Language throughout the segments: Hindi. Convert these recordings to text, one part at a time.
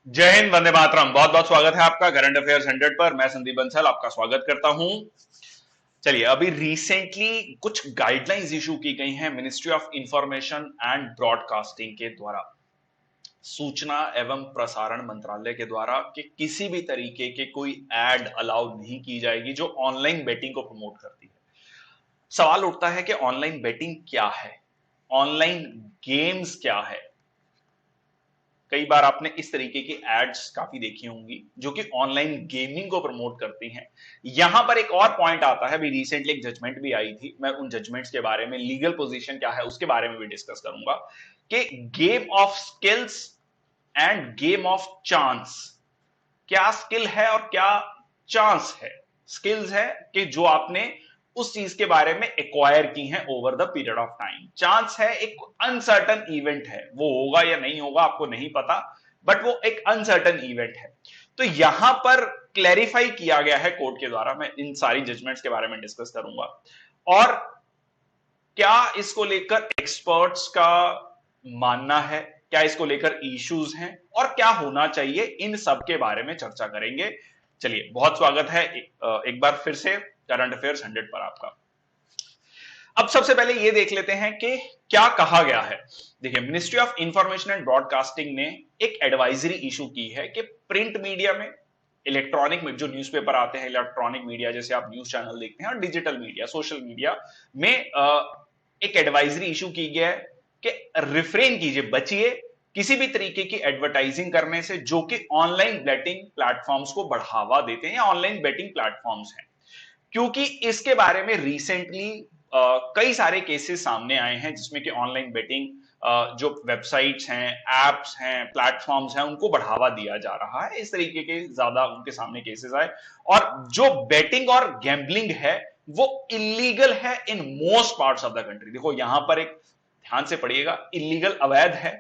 जय हिंद, वंदे मातरम। बहुत बहुत स्वागत है आपका करंट अफेयर्स 100 पर। मैं संदीप बंसल आपका स्वागत करता हूं। चलिए, अभी रिसेंटली कुछ गाइडलाइंस इशू की गई हैं ministry of information and broadcasting के द्वारा, सूचना एवं प्रसारण मंत्रालय के द्वारा, कि किसी भी तरीके के कोई एड अलाउ नहीं की जाएगी जो ऑनलाइन बेटिंग को प्रमोट करती है। सवाल उठता है कि ऑनलाइन बेटिंग क्या है, ऑनलाइन गेम्स क्या है। कई बार आपने इस तरीके की एड्स काफी देखी होंगी जो कि ऑनलाइन गेमिंग को प्रमोट करती हैं। यहां पर एक और पॉइंट आता है, अभी रिसेंटली एक जजमेंट भी आई थी, मैं उन जजमेंट्स के बारे में, लीगल पोजीशन क्या है उसके बारे में भी डिस्कस करूंगा कि game of skills end game of chance, क्या स्किल है और क्या चांस है। स्किल्स है कि जो आपने उस चीज के बारे में एक्वायर की हैं over the period of time. Chance है एक अनसर्टन इवेंट है, वो होगा या नहीं होगा आपको नहीं पता, बट वो एक अनसर्टन इवेंट है। तो यहां पर क्लैरिफाई किया गया है कोर्ट के द्वारा, मैं इन सारी जजमेंट्स के बारे में डिस्कस करूंगा, और क्या इसको लेकर एक्सपर्ट्स का मानना है, क्या इसको लेकर इश्यूज हैं और क्या होना चाहिए, इन सब के बारे में चर्चा करेंगे। चलिए, बहुत स्वागत है एक बार फिर से करंट अफेयर्स 100 पर आपका। अब सबसे पहले ये देख लेते हैं कि क्या कहा गया है। देखिए, ministry of information and broadcasting ने एक एडवाइजरी इशू की है कि प्रिंट मीडिया में, इलेक्ट्रॉनिक में जो न्यूज़पेपर आते हैं, इलेक्ट्रॉनिक मीडिया जैसे आप न्यूज चैनल देखते हैं, और डिजिटल मीडिया, सोशल मीडिया में एक एडवाइजरी इशू की गया है कि रिफ्रेन कीजिए, बचिए किसी भी तरीके की एडवर्टाइजिंग करने से जो कि ऑनलाइन बेटिंग प्लेटफॉर्म्स को बढ़ावा देते हैं या ऑनलाइन बेटिंग प्लेटफॉर्म्स हैं। क्योंकि इसके बारे में रिसेंटली कई सारे केसेस सामने आए हैं जिसमें कि ऑनलाइन बेटिंग जो वेबसाइट्स हैं, एप्स हैं, प्लेटफॉर्म्स हैं, उनको बढ़ावा दिया जा रहा है। इस तरीके के ज्यादा उनके सामने केसेस आए, और जो बेटिंग और गैम्बलिंग है वो इलीगल है in most parts of the country. देखो यहां पर एक ध्यान से पढ़िएगा, इलीगल, अवैध है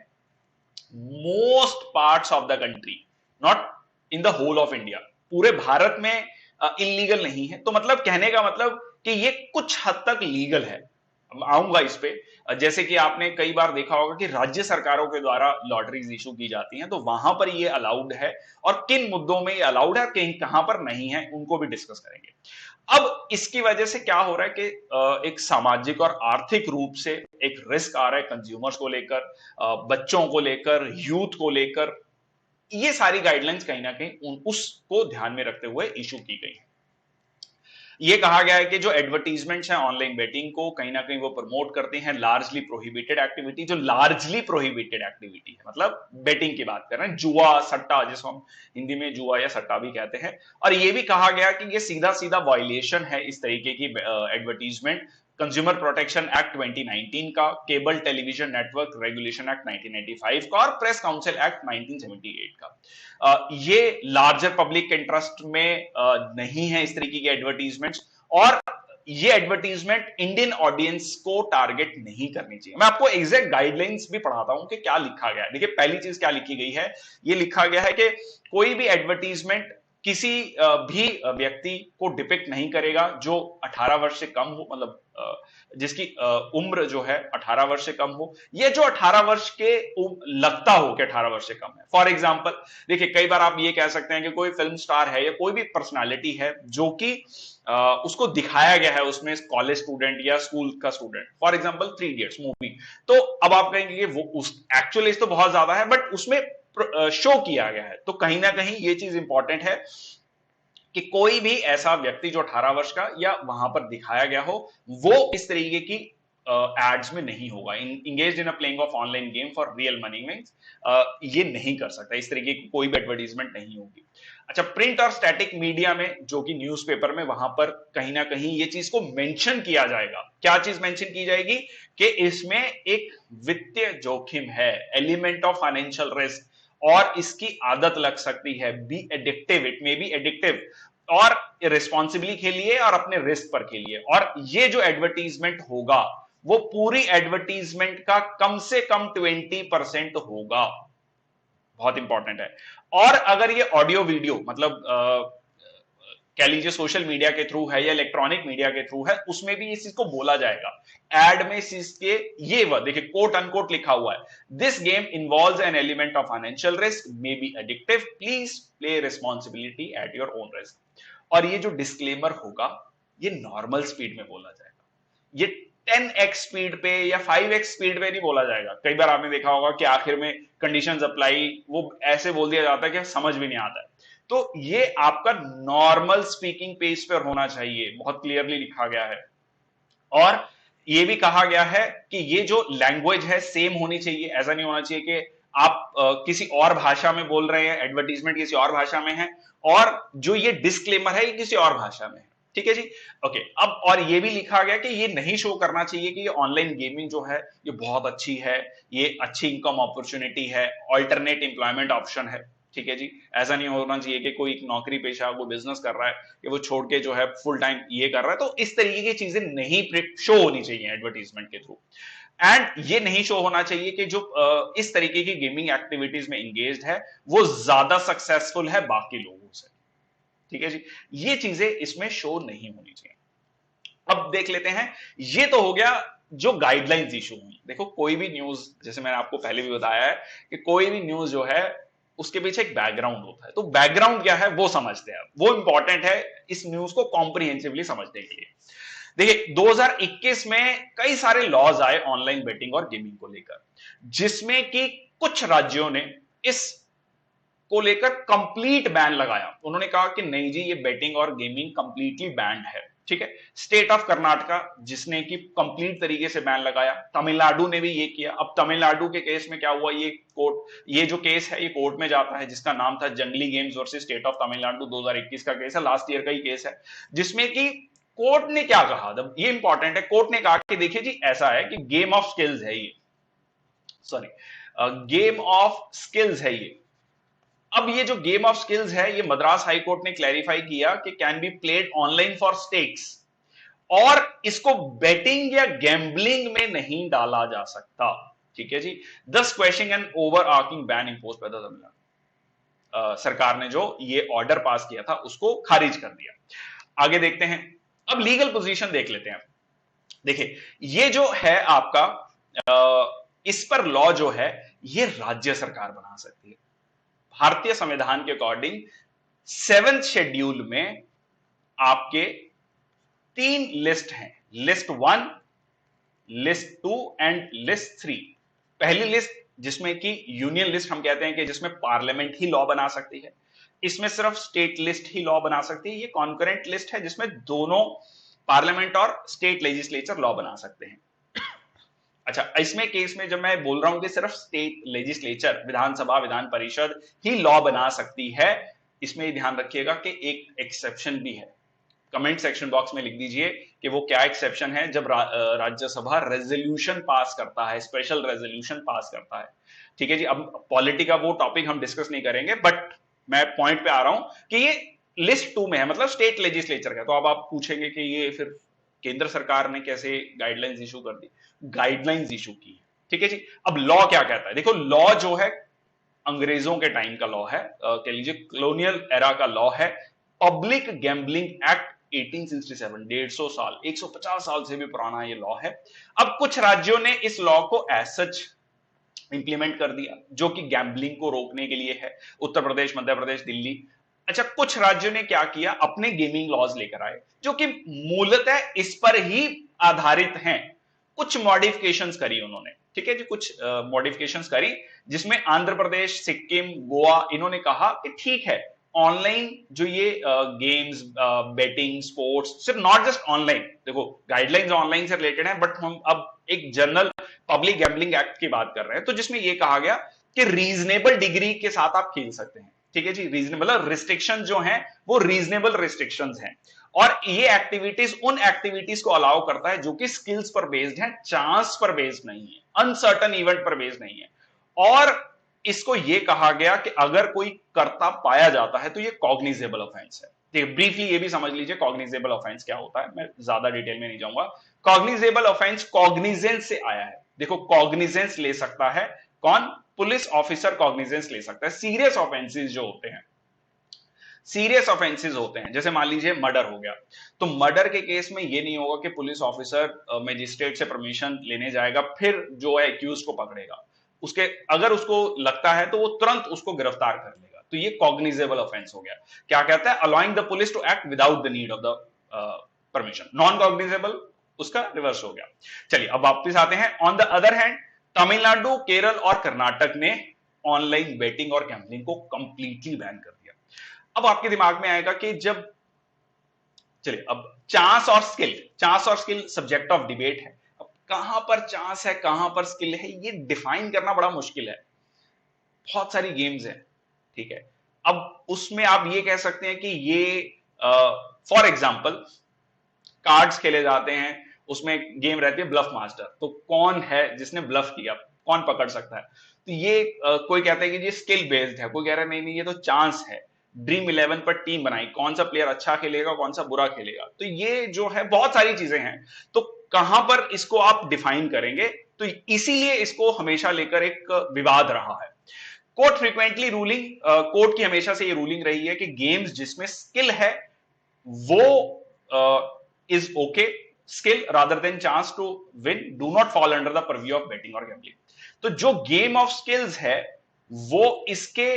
most parts of the country, not in the whole of India. पूरे भारत में इलीगल नहीं है, तो मतलब कहने का मतलब कि ये कुछ हद तक लीगल है। आऊंगा इस पे। जैसे कि आपने कई बार देखा होगा कि राज्य सरकारों के द्वारा लॉटरीज इशू की जाती हैं, तो वहां पर ये अलाउड है, और किन मुद्दों में ये अलाउड है, कहीं कहां पर नहीं है, उनको भी डिस्कस करेंगे। अब इसकी वजह से क्या हो रहा है कि एक सामाजिक और आर्थिक रूप से एक रिस्क आ रहा है कंज्यूमर्स को लेकर, बच्चों को लेकर, यूथ को लेकर। ये सारी गाइडलाइंस कहीं ना कहीं उसको ध्यान में रखते हुए इशू की गई है। ये कहा गया है कि जो एडवर्टीजमेंट्स हैं ऑनलाइन बेटिंग को कहीं ना कहीं वो प्रमोट करते हैं लार्जली प्रोहिबिटेड एक्टिविटी। जो लार्जली प्रोहिबिटेड एक्टिविटी है, मतलब बेटिंग की बात कर रहे हैं, जुआ, सट्टा, जिसको हम हिंदी में जुआ या सट्टा भी कहते हैं। और ये भी कहा गया कि ये सीधा सीधा वायलेशन है इस तरीके की एडवर्टीजमेंट कंज्यूमर प्रोटेक्शन एक्ट 2019 का, cable television network regulation act 1995 का, और प्रेस काउंसिल एक्ट 1978 का। ये लार्जर पब्लिक इंटरेस्ट में नहीं है इस तरीके की एडवर्टीजमेंट्स, और ये एडवर्टीजमेंट इंडियन ऑडियंस को टारगेट नहीं करनी चाहिए। मैं आपको एग्जैक्ट गाइडलाइंस भी पढ़ाता हूं कि क्या लिखा गया है। देखिए, पहली चीज क्या लिखी गई है, ये लिखा गया है कि कोई भी एडवर्टीजमेंट किसी भी व्यक्ति को डिपिक्ट नहीं करेगा जो 18 वर्ष से कम हो, मतलब जिसकी उम्र जो है 18 वर्ष से कम हो, ये जो 18 वर्ष के लगता हो कि 18 वर्ष से कम है। फॉर एग्जाम्पल, देखिए कई बार आप ये कह सकते हैं कि कोई फिल्म स्टार है या कोई भी पर्सनालिटी है जो कि उसको दिखाया गया है उसमें कॉलेज स्टूडेंट या स्कूल का student, for example 3 idiots movie. तो अब आप कहेंगे कि वो उस एक्चुअल एज तो बहुत ज्यादा है, बट उसमें शो किया गया है, तो कहीं ना कहीं ये चीज इंपॉर्टेंट है कि कोई भी ऐसा व्यक्ति जो 18 वर्ष का या वहां पर दिखाया गया हो, वो इस तरीके की एड्स में नहीं होगा। Engage in a playing of online game for real money means ये नहीं कर सकता, इस तरीके की कोई भी एडवर्टीजमेंट नहीं होगी। अच्छा, प्रिंट और स्टैटिक मीडिया में, जो कि न्यूज़पेपर में, वहां पर कहीं ना कहीं ये चीज को मेंशन किया जाएगा। क्या चीज मेंशन की जाएगी कि इसमें एक वित्तीय जोखिम है, एलिमेंट ऑफ फाइनेंशियल रिस्क, और इसकी आदत लग सकती है, B addictive, it may be addictive, और रिस्पॉन्सिबली खेलिए और अपने रिस्क पर खेलिए। और ये जो एडवर्टीजमेंट होगा वो पूरी एडवर्टीजमेंट का कम से कम 20% होगा, बहुत इंपॉर्टेंट है। और अगर ये ऑडियो वीडियो, मतलब कह लीजिए सोशल मीडिया के थ्रू है या इलेक्ट्रॉनिक मीडिया के थ्रू है, उसमें भी इस चीज को बोला जाएगा। एड में इस चीज के ये वर्ड देखिए, कोट अनकोट लिखा हुआ है, this game involves an element of financial risk, may be addictive, please play responsibility at your own risk. और ये जो डिस्क्लेमर होगा ये नॉर्मल स्पीड में बोला जाएगा, ये 10x स्पीड पे या 5x स्पीड पे नहीं बोला जाएगा। कई बार आपने देखा होगा कि आखिर में कंडीशंस अप्लाई वो ऐसे बोल दिया जाता है कि समझ भी नहीं आता है। तो ये आपका नॉर्मल स्पीकिंग पेज पर होना चाहिए, बहुत क्लियरली लिखा गया है। और ये भी कहा गया है कि ये जो लैंग्वेज है सेम होनी चाहिए, ऐसा नहीं होना चाहिए कि आप किसी और भाषा में बोल रहे हैं, एडवर्टीजमेंट किसी और भाषा में है और जो ये डिस्क्लेमर है ये किसी और भाषा में है। ठीक है जी, ओके। अब और ये भी लिखा गया कि ये नहीं शो करना चाहिए कि ये ऑनलाइन गेमिंग जो है ये बहुत अच्छी है, ये अच्छी इनकम अपॉर्चुनिटी है, ऑल्टरनेट एम्प्लॉयमेंट ऑप्शन है। ठीक है जी, ऐसा नहीं होना चाहिए कि कोई नौकरी पेशा कोई बिजनेस कर रहा है कि वो छोड़ के जो है फुल टाइम ये कर रहा है। तो इस तरीके की चीजें नहीं शो होनी चाहिए एडवर्टीजमेंट के थ्रू। एंड ये नहीं शो होना चाहिए कि जो इस तरीके की गेमिंग एक्टिविटीज में एंगेज्ड है वो ज्यादा सक्सेसफुल है बाकी लोगों से। ठीक है जी, ये चीजें इसमें शो नहीं होनी चाहिए। अब देख लेते हैं, ये तो हो गया जो गाइडलाइंस इशू हुई। देखो कोई भी न्यूज, जैसे मैंने आपको पहले भी बताया है कि कोई भी न्यूज जो है उसके पीछे एक बैकग्राउंड होता है, तो बैकग्राउंड क्या है वो समझते हैं, वो इंपॉर्टेंट है इस न्यूज को कॉम्प्रिहेंसिवली समझने के लिए। देखिए 2021 में कई सारे लॉज आए ऑनलाइन बेटिंग और गेमिंग को लेकर, जिसमें कि कुछ राज्यों ने इस को लेकर कंप्लीट बैन लगाया। उन्होंने कहा कि नहीं जी ये बेटिंग और गेमिंग कंप्लीटली बैंड है। ठीक है, स्टेट ऑफ कर्नाटका जिसने कि कंप्लीट तरीके से बैन लगाया, तमिलनाडु ने भी ये किया। अब तमिलनाडु के केस में क्या हुआ, ये जो केस है ये कोर्ट में जाता है, जिसका नाम था जंगली games versus state of Tamil Nadu, 2021 का केस है, लास्ट ईयर का ही केस है, जिसमें कि कोर्ट ने क्या कहा, ये इंपॉर्टेंट है, कोर्ट ने कहा कि देखिए जी ऐसा है कि गेम ऑफ स्किल्स है ये, सॉरी गेम ऑफ स्किल्स है ये। अब ये जो गेम ऑफ स्किल्स है ये मद्रास हाई कोर्ट ने क्लैरिफाई किया कि can be played online for stakes, और इसको बेटिंग या गैम्बलिंग में नहीं डाला जा सकता। ठीक है जी, दस question and over arching ban impose by the Tamil Nadu सरकार ने जो ये ऑर्डर पास किया था उसको खारिज कर दिया। आगे देखते हैं, अब लीगल पोजीशन देख लेते हैं। देखिए ये जो है आपका इस पर लॉ जो है ये राज्य सरकार बना सकती है। भारतीय संविधान के अकॉर्डिंग 7th शेड्यूल में आपके 3 लिस्ट हैं, लिस्ट 1, लिस्ट 2 एंड लिस्ट 3। पहली लिस्ट जिसमें कि यूनियन लिस्ट हम कहते हैं कि जिसमें पार्लियामेंट ही लॉ बना सकती है, इसमें सिर्फ स्टेट लिस्ट ही लॉ बना सकती है। ये कॉन्करेंट लिस्ट है जिसमें दोनों पार्लियामेंट और स्टेट लेजिस्लेचर लॉ बना सकते हैं। अच्छा, इसमें केस में जब मैं बोल रहा हूं कि सिर्फ स्टेट लेजिस्लेचर, विधानसभा विधान परिषद ही लॉ बना सकती है, इसमें ध्यान रखिएगा कि एक एक्सेप्शन भी है। कमेंट सेक्शन बॉक्स में लिख दीजिए कि वो क्या एक्सेप्शन है। जब राज्यसभा रेजोल्यूशन पास करता है, स्पेशल रेजोल्यूशन पास करता है। ठीक है जी, अब पॉलिटी का वो टॉपिक हम डिस्कस नहीं करेंगे, बट मैं पॉइंट पे आ रहा हूं कि ये लिस्ट 2 में है, मतलब स्टेट लेजिस्लेचर का। तो अब आप पूछेंगे कि ये फिर केंद्र सरकार ने कैसे गाइडलाइंस इशू कर दी? गाइडलाइंस इशू की। ठीक है जी, अब लॉ क्या कहता है? देखो लॉ जो है अंग्रेजों के टाइम का लॉ है, कह लीजिए कॉलोनियल एरा का लॉ है। पब्लिक गैम्बलिंग एक्ट 1867, 150 साल, 150 साल से भी पुराना ये लॉ है। अब कुछ राज्यों ने इस लॉ को एज सच इंप्लीमेंट कर दिया, जो कि गैम्बलिंग को रोकने के लिए है, उत्तर प्रदेश, मध्य प्रदेश, दिल्ली। अच्छा, कुछ राज्यों ने क्या किया, अपने गेमिंग लॉज लेकर आए जो कि मूलतः इस पर ही आधारित हैं। कुछ मॉडिफिकेशंस करी उन्होंने। ठीक है जी, कुछ मॉडिफिकेशंस करी, जिसमें आंध्र प्रदेश, सिक्किम, गोवा, इन्होंने कहा कि ठीक है ऑनलाइन जो ये गेम्स, बेटिंग, स्पोर्ट्स, सिर्फ नॉट जस्ट ऑनलाइन, देखो गाइडलाइंस ऑनलाइन से रिलेटेड है, बट हम अब एक जनरल पब्लिक गैम्बलिंग एक्ट की बात कर रहे हैं, तो जिसमें ये कहा गया कि रीजनेबल डिग्री के साथ आप खेल सकते हैं। ठीक है जी, रीजनेबल रिस्ट्रिक्शन जो हैं वो रीजनेबल रिस्ट्रिक्शंस हैं, और ये एक्टिविटीज उन एक्टिविटीज को अलाउ करता है जो कि स्किल्स पर बेस्ड है, चांस पर बेस्ड नहीं है, अनसर्टन इवेंट पर बेस्ड नहीं है। और इसको ये कहा गया कि अगर कोई करता पाया जाता है तो ये कॉग्निजेबल ऑफेंस है। देखिए ब्रीफली ये भी समझ लीजिए कॉग्निजेबल ऑफेंस क्या होता है, मैं ज्यादा डिटेल में नहीं जाऊंगा। कॉग्निजेबल ऑफेंस कॉग्निजेंस से आया है। देखो कॉग्निजेंस ले सकता है कौन? पुलिस ऑफिसर कॉग्निजेंस ले सकता है। सीरियस ऑफेंसेस जो होते हैं, सीरियस ऑफेंसेस होते हैं, जैसे मान लीजिए मर्डर हो गया, तो मर्डर के केस में ये नहीं होगा कि पुलिस ऑफिसर मजिस्ट्रेट से परमिशन लेने जाएगा फिर जो है एक्यूज को पकड़ेगा। उसके अगर उसको लगता है तो वो तुरंत उसको गिरफ्तार कर लेगा। तो ये कॉग्निजेबल ऑफेंस हो गया। क्या कहता है? Allowing the police to act without the need of the permission. Non cognizable उसका रिवर्स हो गया। चलिए अब वापस आते हैं। On the other hand Tamil Nadu, Kerala और कर्नाटक ने ऑनलाइन बेटिंग और गैम्बलिंग को कंप्लीटली बैन कर दिया। अब आपके दिमाग में आएगा कि जब, चलिए अब चांस और स्किल सब्जेक्ट ऑफ डिबेट है। अब कहां पर चांस है, कहां पर स्किल है, ये डिफाइन करना बड़ा मुश्किल है। बहुत सारी गेम्स हैं, ठीक है। अब उसमें आप ये कह सकते हैं कि ये फॉर एग्जाम्पल कार्ड्स खेले जाते हैं, उसमें गेम रहती है ब्लफ मास्टर, तो कौन है जिसने ब्लफ किया, कौन पकड़ सकता है। तो ये कोई कहता है कि ये स्किल बेस्ड है, कोई कह रहा है नहीं नहीं ये तो चांस है। ड्रीम 11 पर टीम बनाई, कौन सा प्लेयर अच्छा खेलेगा कौन सा बुरा खेलेगा, तो ये जो है बहुत सारी चीजें हैं। तो कहां पर इसको आप डिफाइन करेंगे, तो इसीलिए इसको हमेशा लेकर एक विवाद रहा है। कोर्ट फ्रीक्वेंटली रूलिंग, कोर्ट की हमेशा से ये रूलिंग रही है कि गेम्स जिसमें स्किल है वो is okay, skill rather than chance to win do not fall under the purview of betting or gambling। तो जो गेम ऑफ स्किल्स है वो इसके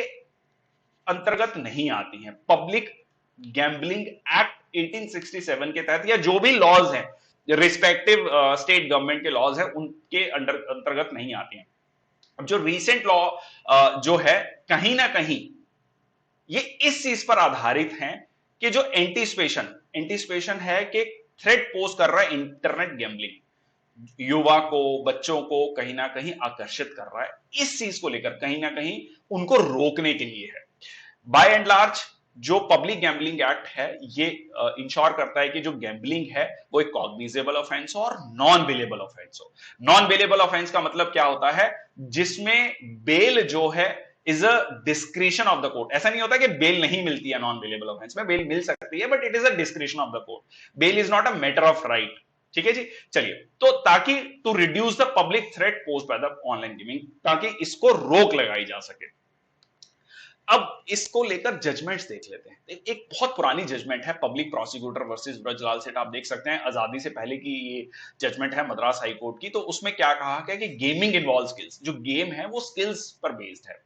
अंतर्गत नहीं आती हैं। पब्लिक गैम्बलिंग एक्ट 1867 के तहत या जो भी लॉज हैं, रिस्पेक्टिव स्टेट गवर्नमेंट के लॉज हैं, उनके अंतर्गत नहीं आती हैं। अब जो रीसेंट लॉ जो है कहीं ना कहीं ये इस चीज पर आधारित है कि जो एंटीसिपेशन है कि थ्रेट पोज कर रहा है इंटरनेट गैम्बलिंग, युवा को, बच्चों को कहीं ना कहीं आकर्षित कर रहा है। इस चीज को लेकर कहीं ना कहीं उनको रोकने के लिए है। बाय एंड लार्ज जो पब्लिक गैम्बलिंग एक्ट है ये इंश्योर करता है कि जो गैम्बलिंग है वो एक कॉग्निजेबल ऑफेंस हो और नॉन बेलेबल ऑफेंस हो। नॉन बेलेबल ऑफेंस का मतलब क्या होता है? जिसमें बेल जो है is a discretion of the court. ऐसा नहीं होता कि बेल नहीं मिलती है नॉन बेलेबल ऑफेंस में, बेल मिल सकती है but it is a discretion of the court. Bail is not a matter of right. ठीक है जी। चलिए, तो ताकि to reduce the public threat post by the online gaming, ताकि इसको रोक लगाई जा सके। अब इसको लेकर जजमेंट्स देख लेते हैं। एक बहुत पुरानी जजमेंट है, पब्लिक प्रोसिक्यूटर वर्सेस ब्रजलाल सेठ। आप देख सकते हैं आजादी से पहले की ये जजमेंट है मद्रास हाई कोर्ट की। तो उसमें क्या कहा गया कि गेमिंग इन्वॉल्व स्किल्स, जो गेम है वो स्किल्स पर बेस्ड है।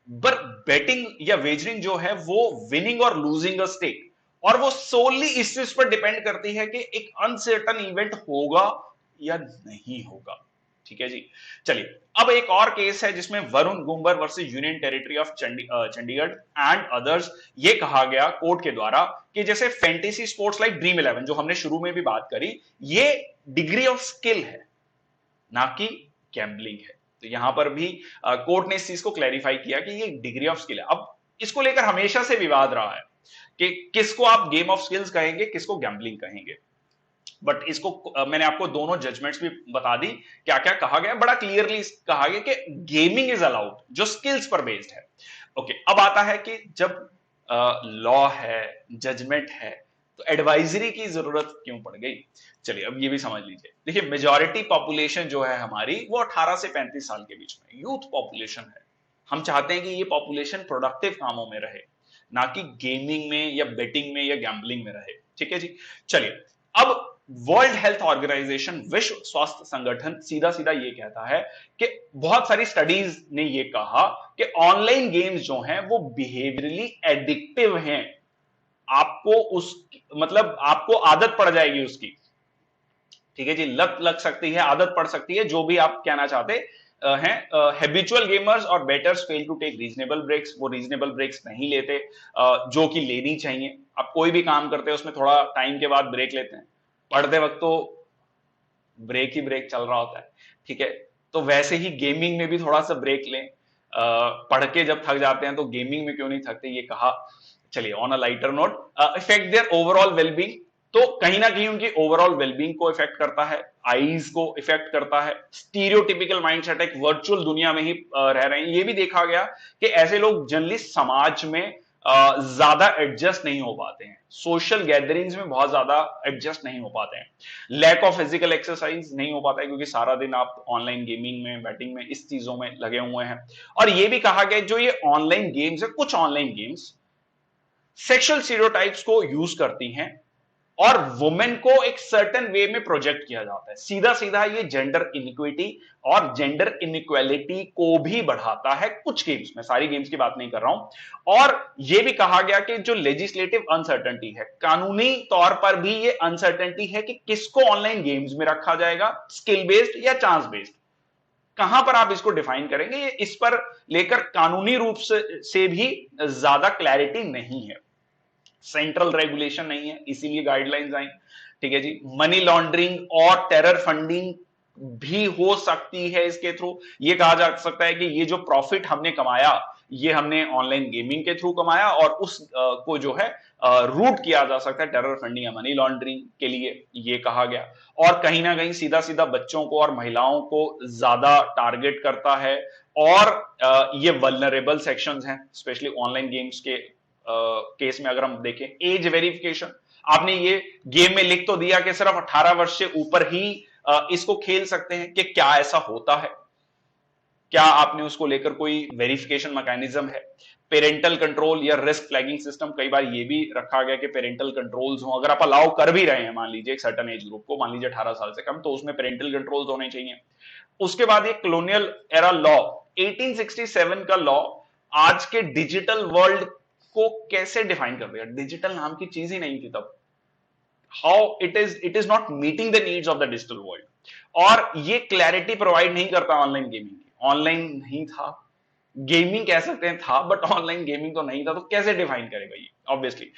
पर बेटिंग या वेजरिंग जो है वो विनिंग और लूजिंग अ स्टेक, और वो सोली इस चीज पर डिपेंड करती है कि एक अनसर्टन इवेंट होगा या नहीं होगा। ठीक है जी। चलिए, अब एक और केस है जिसमें Varun Gumber versus union territory of Chandigarh and others. ये कहा गया कोर्ट के द्वारा कि जैसे फैंटेसी स्पोर्ट्स लाइक ड्रीम 11 जो हमने शुरू में भी बात करी, ये डिग्री ऑफ स्किल है ना कि गैम्बलिंग है। तो यहां पर भी कोर्ट ने इस चीज को क्लैरिफाई किया कि ये डिग्री ऑफ स्किल है। अब इसको लेकर हमेशा से विवाद रहा है कि किसको आप गेम ऑफ स्किल्स कहेंगे, किसको गैम्बलिंग कहेंगे। बट इसको मैंने आपको दोनों जजमेंट्स भी बता दी, क्या क्या कहा गया। बड़ा क्लियरली कहा गया कि गेमिंग इज अलाउड जो स्किल्स पर बेस्ड है। ओके, अब आता है कि जब लॉ है, जजमेंट है, तो एडवाइजरी की जरूरत क्यों पड़ गई। चलिए अब ये भी समझ लीजिए। देखिए, मेजॉरिटी पॉपुलेशन जो है हमारी वो 18 से 35 साल के बीच में यूथ पॉपुलेशन है। हम चाहते हैं कि ये पॉपुलेशन प्रोडक्टिव कामों में रहे, ना कि गेमिंग में या बेटिंग में या गैम्बलिंग में रहे। ठीक है जी। चलिए, अब वर्ल्ड हेल्थ ऑर्गेनाइजेशन, विश्व स्वास्थ्य संगठन सीधा सीधा ये कहता है कि बहुत सारी स्टडीज ने ये कहा कि ऑनलाइन गेम्स जो हैं वो बिहेवियरली एडिक्टिव हैं। आपको उस मतलब आपको आदत पड़ जाएगी उसकी। ठीक है जी, लत लग सकती है, आदत पड़ सकती है, जो भी आप कहना चाहते हैं। हैबिचुअल गेमर्स और bettors fail to take reasonable breaks. वो रीजनेबल ब्रेक्स नहीं लेते जो कि लेनी चाहिए। आप कोई भी काम करते हैं उसमें थोड़ा टाइम के बाद ब्रेक लेते हैं। पढ़ते वक्त तो ब्रेक ही ब्रेक चल रहा होता है। ठीक है, तो वैसे ही गेमिंग में भी थोड़ा सा ब्रेक लें। पढ़ के जब थक जाते हैं तो गेमिंग में क्यों नहीं थकते, ये कहा। चलिए, on a lighter note, affect their overall wellbeing. तो कहीं ना कहीं उनकी ओवरऑल वेलबींग को इफेक्ट करता है, आईज को इफेक्ट करता है। स्टीरियोटिपिकल माइंडसेट, एक वर्चुअल दुनिया में ही रह रहे हैं। ये भी देखा गया कि ऐसे लोग जनरली समाज में ज्यादा एडजस्ट नहीं हो पाते हैं, सोशल गैदरिंग्स में बहुत ज्यादा एडजस्ट नहीं हो पाते हैं। लैक ऑफ फिजिकल एक्सरसाइज नहीं हो पाता है क्योंकि सारा दिन आप ऑनलाइन गेमिंग में, बैटिंग में, इस चीजों में लगे हुए हैं। और ये भी कहा गया जो ये ऑनलाइन गेम्स है, कुछ ऑनलाइन गेम्स सेक्सुअल स्टीरियोटाइप्स को यूज करती हैं और वुमेन को एक सर्टेन वे में प्रोजेक्ट किया जाता है। सीधा सीधा ये जेंडर इनइक्विटी और जेंडर इनइक्वालिटी को भी बढ़ाता है कुछ गेम्स में, सारी गेम्स की बात नहीं कर रहा हूं। और ये भी कहा गया कि जो लेजिस्लेटिव अनसर्टेनिटी है, कानूनी तौर पर भी ये अनसर्टेनिटी है कि किसको ऑनलाइन गेम्स में रखा जाएगा, स्किल बेस्ड या चांस बेस्ड, कहां पर आप इसको डिफाइन करेंगे, ये इस पर लेकर कानूनी रूप से भी ज्यादा क्लैरिटी नहीं है, सेंट्रल रेगुलेशन नहीं है, इसीलिए गाइडलाइंस आई। ठीक है जी। मनी लॉन्ड्रिंग और टेरर फंडिंग भी हो सकती है इसके थ्रू। ये कहा जा सकता है कि ये जो प्रॉफिट हमने कमाया ये हमने ऑनलाइन गेमिंग के थ्रू कमाया और उस को जो है रूट किया जा सकता है टेरर फंडिंग या मनी लॉन्ड्रिंग के लिए, ये कहा गया। और कहीं ना कहीं सीधा सीधा बच्चों को और महिलाओं को ज्यादा टारगेट करता है। और ये वल्नरेबल सेक्शंस हैं, स्पेशली ऑनलाइन गेम्स के केस में अगर हम देखें। एज वेरिफिकेशन, आपने ये गेम में लिख तो दिया कि सिर्फ 18 वर्ष से ऊपर ही इसको खेल सकते हैं, कि क्या ऐसा होता है? क्या आपने उसको लेकर कोई वेरिफिकेशन मैकेनिज्म है? पेरेंटल कंट्रोल या रिस्क फ्लैगिंग सिस्टम, कई बार ये भी रखा गया कि पेरेंटल कंट्रोल्स हो, अगर आप अलाउ कर भी रहे हैं मान लीजिए एक सर्टेन एज ग्रुप को, मान लीजिए 18 साल से कम, तो उसमें पेरेंटल कंट्रोल्स होने चाहिए। उसके बाद ये कॉलोनियल एरा लॉ, 1867 का लॉ आज के डिजिटल वर्ल्ड को कैसे डिफाइन कर दिया? डिजिटल नाम की चीज ही नहीं थी तब। How it is not meeting the needs of the digital world. और ये क्लैरिटी प्रोवाइड नहीं करता ऑनलाइन गेमिंग की। ऑनलाइन नहीं था, गेमिंग कह सकते हैं था, बट ऑनलाइन गेमिंग तो नहीं था, तो कैसे डिफाइन करेगा ये? ऑब्वियसली।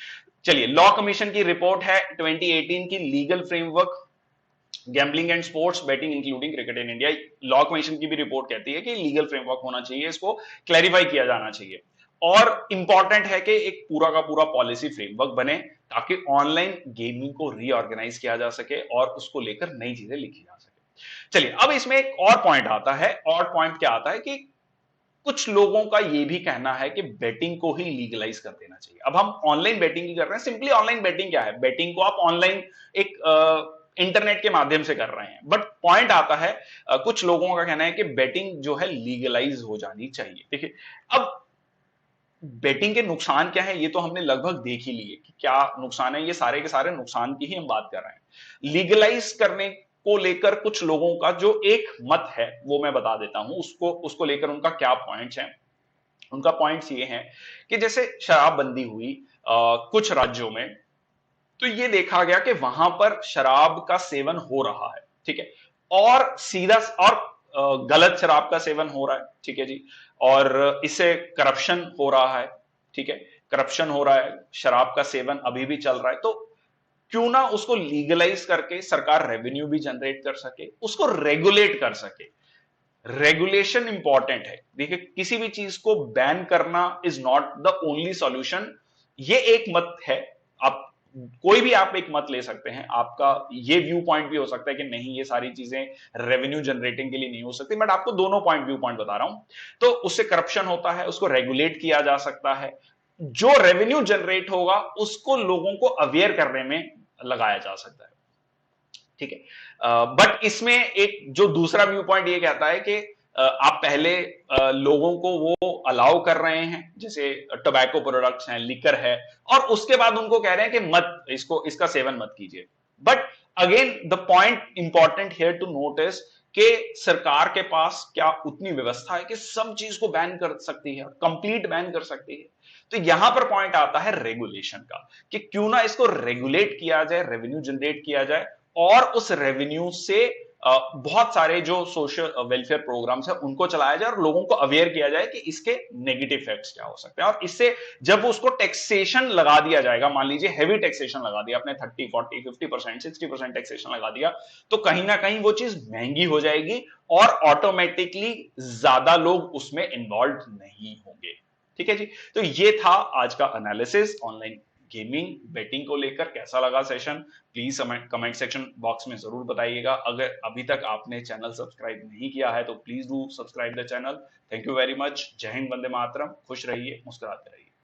चलिए, लॉ कमीशन की रिपोर्ट है 2018 की, legal framework gambling and sports betting including cricket in India. Law commission की भी रिपोर्ट कहती है कि लीगल फ्रेमवर्क होना चाहिए, इसको क्लैरिफाई किया जाना चाहिए। और इंपॉर्टेंट है कि एक पूरा का पूरा पॉलिसी फ्रेमवर्क बने ताकि ऑनलाइन गेमिंग को रीऑर्गेनाइज किया जा सके और उसको लेकर नई चीजें लिखी जा सके। चलिए, अब इसमें एक और पॉइंट आता है। और पॉइंट क्या आता है कि कुछ लोगों का यह भी कहना है कि बेटिंग को ही लीगलाइज कर देना चाहिए। अब हम ऑनलाइन बेटिंग ही कर रहे हैं। सिंपली ऑनलाइन बेटिंग क्या है? बेटिंग को आप ऑनलाइन एक इंटरनेट के माध्यम से कर रहे हैं। बट पॉइंट आता है, कुछ लोगों का कहना है कि बेटिंग जो है लीगलाइज हो जानी चाहिए। देखिए, अब बेटिंग के नुकसान क्या है ये तो हमने लगभग देख ही लिए कि क्या नुकसान है। ये सारे के सारे नुकसान की ही हम बात कर रहे हैं। लीगलाइज करने को लेकर कुछ लोगों का जो एक मत है वो मैं बता देता हूं, उसको लेकर उनका क्या पॉइंट्स हैं। उनका पॉइंट्स ये हैं कि जैसे शराबबंदी हुई कुछ राज्यों में, तो ये देखा गया कि वहां पर शराब का सेवन हो रहा है, ठीक है, और सीधा और गलत शराब का सेवन हो रहा है, ठीक है जी, और इससे करप्शन हो रहा है, ठीक है, करप्शन हो रहा है, शराब का सेवन अभी भी चल रहा है। तो क्यों ना उसको लीगलाइज करके सरकार रेवेन्यू भी जनरेट कर सके, उसको रेगुलेट कर सके। रेगुलेशन इंपॉर्टेंट है। देखिए, किसी भी चीज को बैन करना is not the only solution. ये एक मत है, आप कोई भी आप एक मत ले सकते हैं। आपका ये व्यू पॉइंट भी हो सकता है कि नहीं, ये सारी चीजें रेवेन्यू जनरेटिंग के लिए नहीं हो सकती, बट आपको दोनों पॉइंट व्यू पॉइंट बता रहा हूं। तो उससे करप्शन होता है, उसको रेगुलेट किया जा सकता है। जो रेवेन्यू जनरेट होगा उसको लोगों को अवेयर करने में लगाया जा सकता है, ठीक है। बट इसमें एक जो दूसरा व्यू पॉइंट ये कहता है कि आप पहले लोगों को वो अलाउ कर रहे हैं, जैसे टोबैको प्रोडक्ट्स हैं, लिकर है, और उसके बाद उनको कह रहे हैं कि मत इसका सेवन मत कीजिए। But again the point important here to notice कि सरकार के पास क्या उतनी व्यवस्था है कि सब चीज को बैन कर सकती है, कंप्लीट बैन कर सकती है। तो यहां पर पॉइंट आता है रेगुलेशन का, कि क्यों ना इसको रेगुलेट किया जाए, रेवेन्यू जनरेट किया जाए, और उस रेवेन्यू से बहुत सारे जो सोशल वेलफेयर प्रोग्राम्स है उनको चलाया जाए और लोगों को अवेयर किया जाए कि इसके नेगेटिव इफेक्ट्स क्या हो सकते हैं। और इससे जब उसको टैक्सेशन लगा दिया जाएगा, मान लीजिए हैवी टैक्सेशन लगा दिया आपने, 30, 40, 50%, 60% टैक्सेशन लगा दिया, तो कहीं ना कहीं वो चीज महंगी हो जाएगी और ऑटोमेटिकली ज्यादा लोग उसमें इन्वॉल्व नहीं होंगे, ठीक है जी। तो ये था आज का एनालिसिस ऑनलाइन गेमिंग बेटिंग को लेकर। कैसा लगा session, please comment section box में जरूर बताइएगा। अगर अभी तक आपने चैनल सब्सक्राइब नहीं किया है तो please do subscribe the channel. Thank you very much. जय हिंद, वंदे मातरम। खुश रहिए, मुस्कुराते रहिए।